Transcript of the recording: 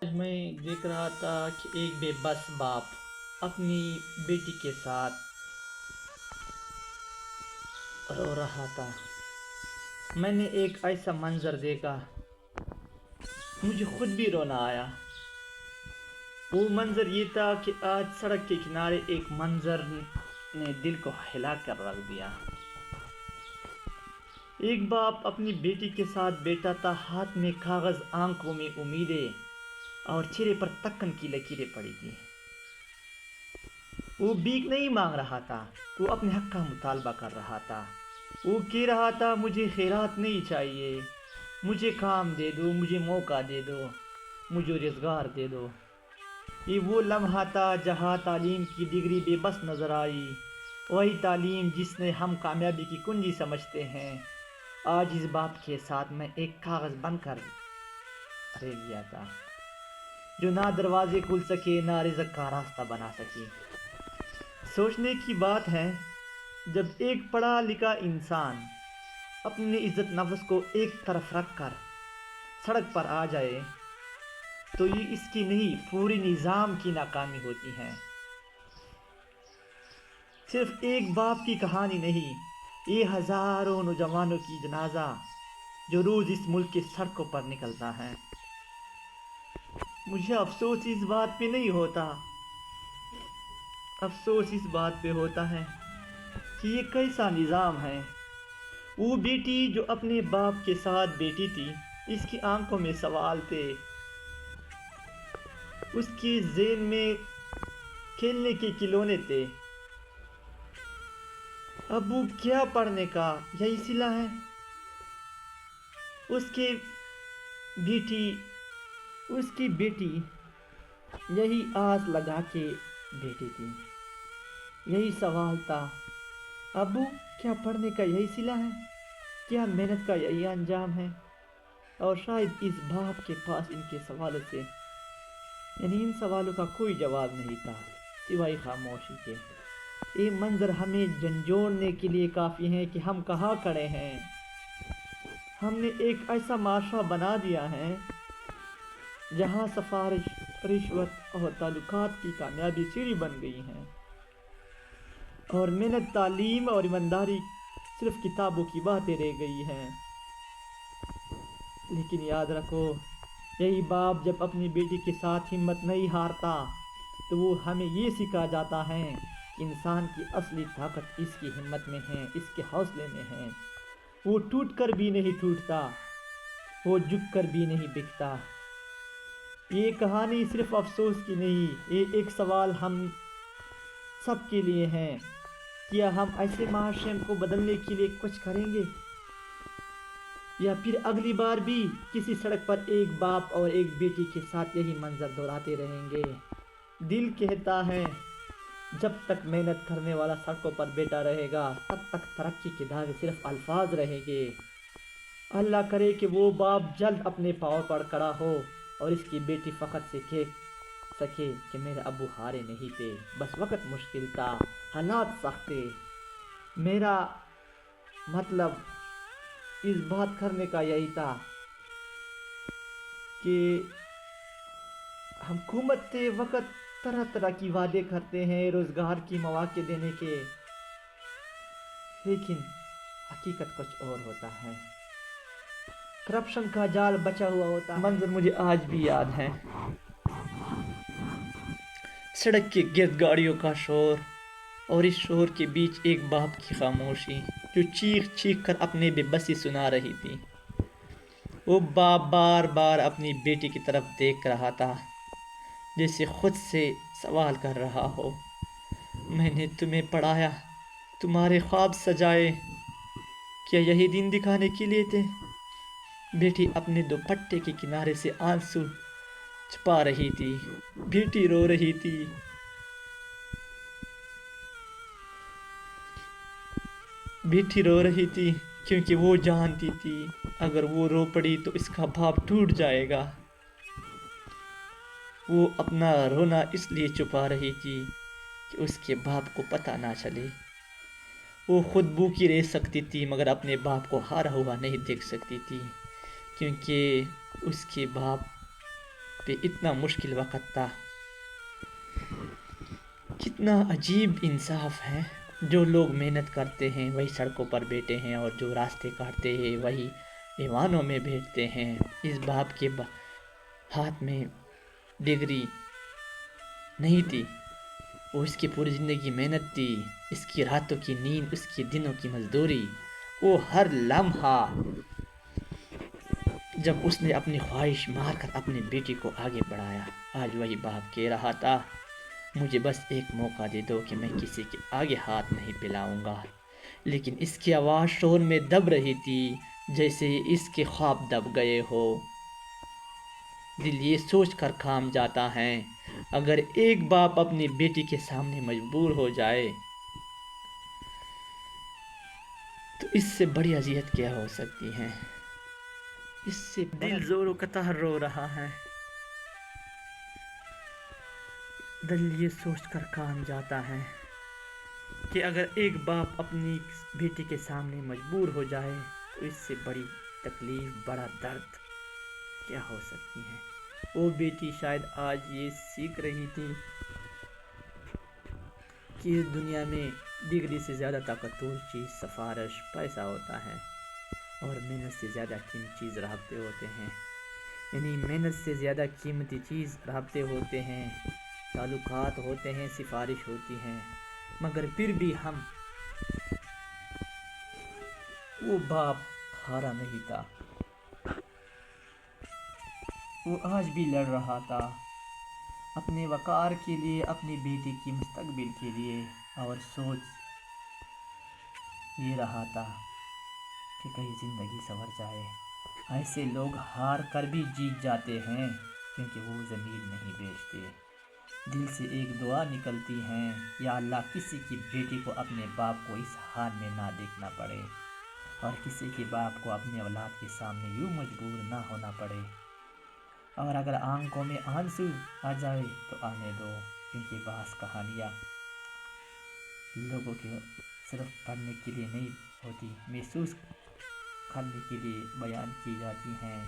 آج میں دیکھ رہا تھا کہ ایک بے بس باپ اپنی بیٹی کے ساتھ رو رہا تھا۔ میں نے ایک ایسا منظر دیکھا، مجھے خود بھی رونا آیا۔ وہ منظر یہ تھا کہ آج سڑک کے کنارے ایک منظر نے دل کو ہلا کر رکھ دیا۔ ایک باپ اپنی بیٹی کے ساتھ بیٹھا تھا، ہاتھ میں کاغذ، آنکھوں میں امیدیں اور چہرے پر تکن کی لکیریں پڑی تھی۔ وہ بھیک نہیں مانگ رہا تھا، وہ اپنے حق کا مطالبہ کر رہا تھا۔ وہ کہہ رہا تھا، مجھے خیرات نہیں چاہیے، مجھے کام دے دو، مجھے موقع دے دو، مجھے روزگار دے دو۔ یہ وہ لمحہ تھا جہاں تعلیم کی ڈگری بے بس نظر آئی، وہی تعلیم جس نے ہم کامیابی کی کنجی سمجھتے ہیں۔ آج اس باپ کے ساتھ میں ایک کاغذ بن کر رہ گیا تھا، جو نہ دروازے کھل سکے، نہ رزق کا راستہ بنا سکے۔ سوچنے کی بات ہے، جب ایک پڑھا لکھا انسان اپنی عزت نفس کو ایک طرف رکھ کر سڑک پر آ جائے تو یہ اس کی نہیں، پورے نظام کی ناکامی ہوتی ہے۔ صرف ایک باپ کی کہانی نہیں، یہ ہزاروں نوجوانوں کی جنازہ جو روز اس ملک کے سڑکوں پر نکلتا ہے۔ مجھے افسوس اس بات پہ نہیں ہوتا، افسوس اس بات پہ ہوتا ہے کہ یہ کیسا نظام ہے۔ وہ بیٹی جو اپنے باپ کے ساتھ بیٹی تھی، اس کی آنکھوں میں سوال تھے، اس کے ذہن میں کھیلنے کے کھلونے تھے۔ ابو کیا پڑھنے کا یہی صلہ ہے؟ اس کی بیٹی یہی آس لگا کے بیٹی تھی، یہی سوال تھا، ابو کیا پڑھنے کا یہی صلہ ہے؟ کیا محنت کا یہی انجام ہے؟ اور شاید اس باپ کے پاس ان کے سوالوں سے ان سوالوں کا کوئی جواب نہیں تھا سوائے خاموشی کے۔ یہ منظر ہمیں جھنجھوڑنے کے لیے کافی ہے کہ ہم کہاں کھڑے ہیں۔ ہم نے ایک ایسا معاشرہ بنا دیا ہے جہاں سفارش، رشوت اور تعلقات کی کامیابی سیڑھی بن گئی ہیں، اور محنت، تعلیم اور ایمانداری صرف کتابوں کی باتیں رہ گئی ہیں۔ لیکن یاد رکھو، یہی باپ جب اپنی بیٹی کے ساتھ ہمت نہیں ہارتا تو وہ ہمیں یہ سکھا جاتا ہے کہ انسان کی اصلی طاقت اس کی ہمت میں ہے، اس کے حوصلے میں ہے۔ وہ ٹوٹ کر بھی نہیں ٹوٹتا، وہ جھک کر بھی نہیں بکتا۔ یہ کہانی صرف افسوس کی نہیں، یہ ایک سوال ہم سب کے لیے ہے۔ کیا ہم ایسے معاشرے کو بدلنے کے لیے کچھ کریں گے، یا پھر اگلی بار بھی کسی سڑک پر ایک باپ اور ایک بیٹی کے ساتھ یہی منظر دہراتے رہیں گے؟ دل کہتا ہے، جب تک محنت کرنے والا سڑکوں پر بیٹھا رہے گا تب تک ترقی کے دعوے صرف الفاظ رہیں گے۔ اللہ کرے کہ وہ باپ جلد اپنے پاؤں پر کھڑا ہو اور اس کی بیٹی فخر سے کہہ سکے کہ میرے ابو ہارے نہیں تھے، بس وقت مشکل تھا، حالات سخت تھے۔ میرا مطلب اس بات کرنے کا یہی تھا کہ حکومت وقت طرح طرح کی وعدے کرتے ہیں روزگار کی مواقع دینے کے، لیکن حقیقت کچھ اور ہوتا ہے۔ کرپشن کا جال بچا ہوا ہوتا ہے۔ منظر مجھے آج بھی یاد ہے، سڑک کے گرد گاڑیوں کا شور، اور اس شور کے بیچ ایک باپ کی خاموشی جو چیخ چیخ کر اپنی بے بسی سنا رہی تھی۔ وہ باپ بار بار اپنی بیٹی کی طرف دیکھ رہا تھا، جیسے خود سے سوال کر رہا ہو، میں نے تمہیں پڑھایا، تمہارے خواب سجائے، کیا یہی دن دکھانے کے لیے تھے؟ بیٹی اپنے دوپٹے کے کنارے سے آنسو چھپا رہی تھی، بیٹی رو رہی تھی، بیٹی رو رہی تھی کیونکہ وہ جانتی تھی اگر وہ رو پڑی تو اس کا باپ ٹوٹ جائے گا۔ وہ اپنا رونا اس لیے چھپا رہی تھی کہ اس کے باپ کو پتہ نہ چلے۔ وہ خود بھوکی رہ سکتی تھی مگر اپنے باپ کو ہارا ہوا نہیں دیکھ سکتی تھی، کیونکہ اس کے باپ پہ اتنا مشکل وقت تھا۔ کتنا عجیب انصاف ہے، جو لوگ محنت کرتے ہیں وہی سڑکوں پر بیٹھے ہیں، اور جو راستے کاٹتے ہیں وہی ایوانوں میں بیٹھتے ہیں۔ اس باپ کے ہاتھ میں ڈگری نہیں تھی، وہ اس کی پوری زندگی محنت تھی، اس کی راتوں کی نیند، اس کی دنوں کی مزدوری، وہ ہر لمحہ جب اس نے اپنی خواہش مار کر اپنی بیٹی کو آگے بڑھایا۔ آج وہی باپ کہہ رہا تھا مجھے بس ایک موقع دے دو کہ میں کسی کے آگے ہاتھ نہیں پھیلاؤں گا، لیکن اس کی آواز شور میں دب رہی تھی جیسے اس کے خواب دب گئے ہو۔ دل یہ سوچ کر کام جاتا ہے اگر ایک باپ اپنی بیٹی کے سامنے مجبور ہو جائے تو اس سے بڑی اذیت کیا ہو سکتی ہے۔ اس سے دل زور و قطار رو رہا ہے۔ دل یہ سوچ کر کام جاتا ہے کہ اگر ایک باپ اپنی بیٹی کے سامنے مجبور ہو جائے تو اس سے بڑی تکلیف، بڑا درد کیا ہو سکتی ہے۔ وہ بیٹی شاید آج یہ سیکھ رہی تھی کہ اس دنیا میں ڈگری سے زیادہ طاقتور چیز سفارش، پیسہ ہوتا ہے، اور محنت سے زیادہ قیمتی چیز رابطے ہوتے ہیں۔ یعنی محنت سے زیادہ قیمتی چیز رابطے ہوتے ہیں، تعلقات ہوتے ہیں، سفارش ہوتی ہیں، مگر پھر بھی وہ باپ ہارا نہیں تھا، وہ آج بھی لڑ رہا تھا اپنے وقار کے لیے، اپنی بیٹی کی مستقبل کے لیے، اور سوچ یہ رہا تھا کہ کہیں زندگی سنور جائے۔ ایسے لوگ ہار کر بھی جیت جاتے ہیں کیونکہ وہ زمین نہیں بیچتے۔ دل سے ایک دعا نکلتی ہے، یا اللہ کسی کی بیٹی کو اپنے باپ کو اس حال میں نہ دیکھنا پڑے، اور کسی کے باپ کو اپنے اولاد کے سامنے یوں مجبور نہ ہونا پڑے، اور اگر آنکھوں میں آنسو آ جائے تو آنے دو، کیونکہ بعض کہانیاں لوگوں کے صرف پڑھنے کے لیے نہیں ہوتی، محسوس کرنے کے لیے بیان کی جاتی ہیں۔